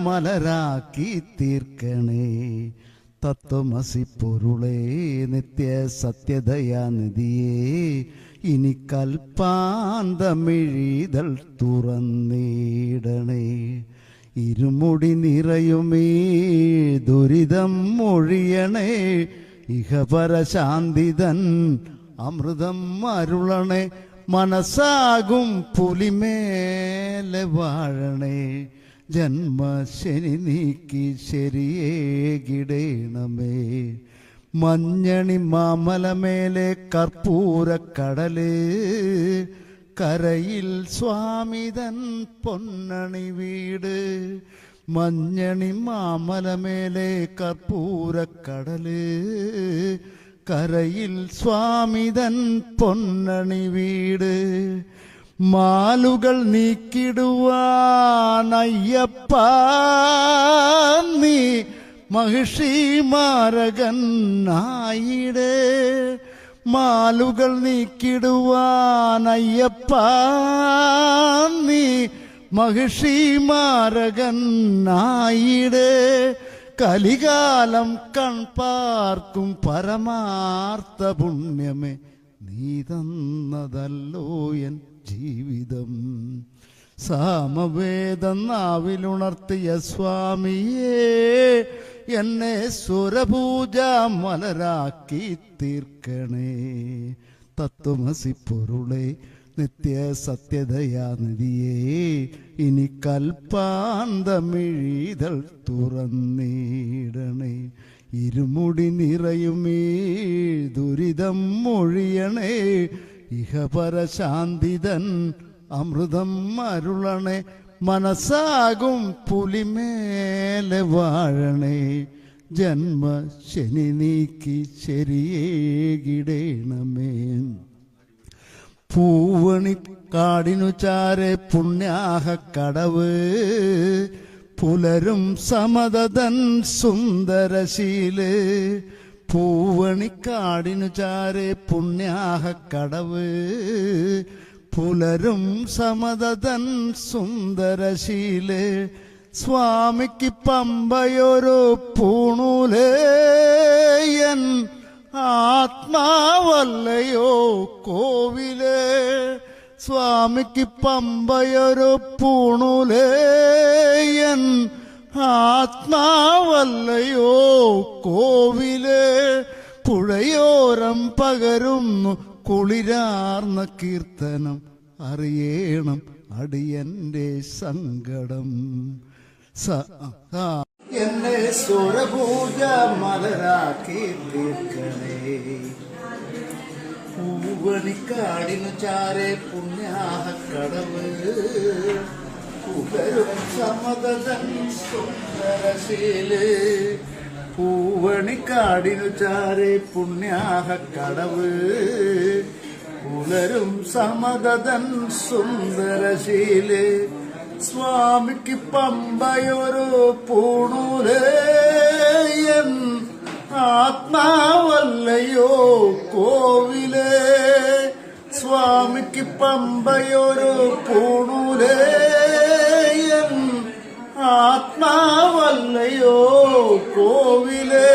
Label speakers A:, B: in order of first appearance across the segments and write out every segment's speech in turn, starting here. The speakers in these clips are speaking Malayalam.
A: മലരാക്കി തീർക്കണേ. തത്വമസി പൊരുളേ നിത്യ സത്യദയാനിധിയേ, ഇനി കൽപ്പാന്തമിഴിതൾ തുറന്നിടണേ. ഇരുമുടി നിറയുമീ ദുരിതം ഒഴിയണേ, ഇഹപരശാന്തിതൻ അമൃതം അരുളണേ. മനസ്സാകും പുലിമേലെ വാഴണേ, ജന്മശനി നീക്കി ശരിയേകിടേണമേ. മഞ്ഞണി മാമലമേലെ കർപ്പൂരക്കടല്, കരയിൽ സ്വാമിതൻ പൊന്നണി വീട്. മഞ്ഞണി മാമലമേലെ കർപ്പൂരക്കടല്, കരയിൽ സ്വാമിതൻ പൊന്നണി വീട്. മാലുകൾ നീക്കിടുവാനയ്യപ്പ നീ മഹിഷി മാരകൻ ആയിടേ. മാലുകൾ നീക്കിടുവാനയ്യപ്പ നീ മഹിഷി മാരകൻ ആയിടേ. കലികാലം കൺപാർക്കും പരമാർത്ഥ പുണ്യമേ, നീ തന്നതല്ലോ എൻ ജീവിതം. സാമവേദം നാവിലുണർത്തിയ സ്വാമിയേ, എന്നെ സ്വരപൂജ മലരാക്കി തീർക്കണേ. തത്വമസി പൊരുളേ നിത്യ സത്യദയാനിധിയേ, ഇനി കൽപ്പാന്തമിഴിതൾ തുറന്നിടണേ. ഇരുമുടി നിറയുമീ ദുരിതം ഒഴിയണേ, ഇഹപരശാന്തിതൻ അമൃതം അരുളണേ. മനസ്സാകും പുലിമേലെ വാഴണേ, ജന്മശനി നീക്കി ശരിയേകിടേണമേ. പൂവണിക്കാടിനു ചാരെ പുണ്യാഹ കടവ്, പുലരും സമതതൻ സുന്ദരശീല്. പൂവണിക്കാടിനു ചാരെ പുണ്യാഹ കടവ്, പുലരും സമതതൻ സുന്ദരശീല്. സ്വാമിക്ക് പമ്പയൊരു പൂണൂലേയൻ ആത്മാവല്ലയോ കോവിലേ. സ്വാമിക്ക് പമ്പയൊരു പൂണൂലേയൻ ആത്മാവല്ലയോ കോവിലേ. പുഴയോരം പകരുന്നു കുളിരാർന്ന കീർത്തനം, അറിയണം അടിയന്റെ സങ്കടം. എന്നെ സ്വരപൂജ മലരാക്കി തീർക്കണേ. പൂവണിക്കാടിനു ചാരെ പുണ്യാഹ കടവ്, പുലരും സമതൻ സുന്ദരശീല്. പൂവണിക്കാടിനു ചാരെ പുണ്യാഹ കടവ്, പുലരും സമതൻ സുന്ദരശീല്. സ്വാമിക്ക് പമ്പയൊരു പൂണൂലേയൻ ആത്മാവല്ലയോ കോവിലേ. സ്വാമിക്ക് പമ്പയൊരു പൂണൂലേയൻ ആത്മാവല്ലയോ കോവിലേ.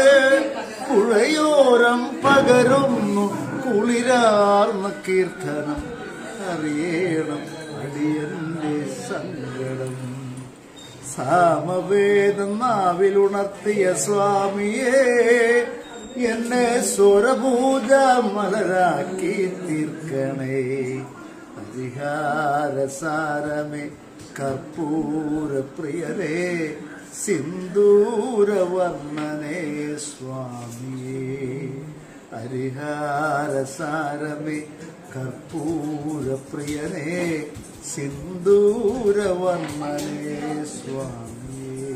A: പുഴയോരം പകരുന്നു കുളിരാർന്ന കീർത്തനം, അറിയണം അടിയന്റെ സങ്കടം. സാമവേദം നാവിലുണർത്തിയ സ്വാമിയേ, എന്നെ സ്വരപൂജ മലരാക്കി തീർക്കണേ. അധികാരസാരമേ കർപ്പൂരപ്രിയരേ, സിന്ദൂരവർണ്ണനേ സ്വാമിയേ. ഹരിഹാരസാരമേ കർപ്പൂരപ്രിയനേ, സിന്ദൂരവർണ്ണനേ സ്വാമിയേ.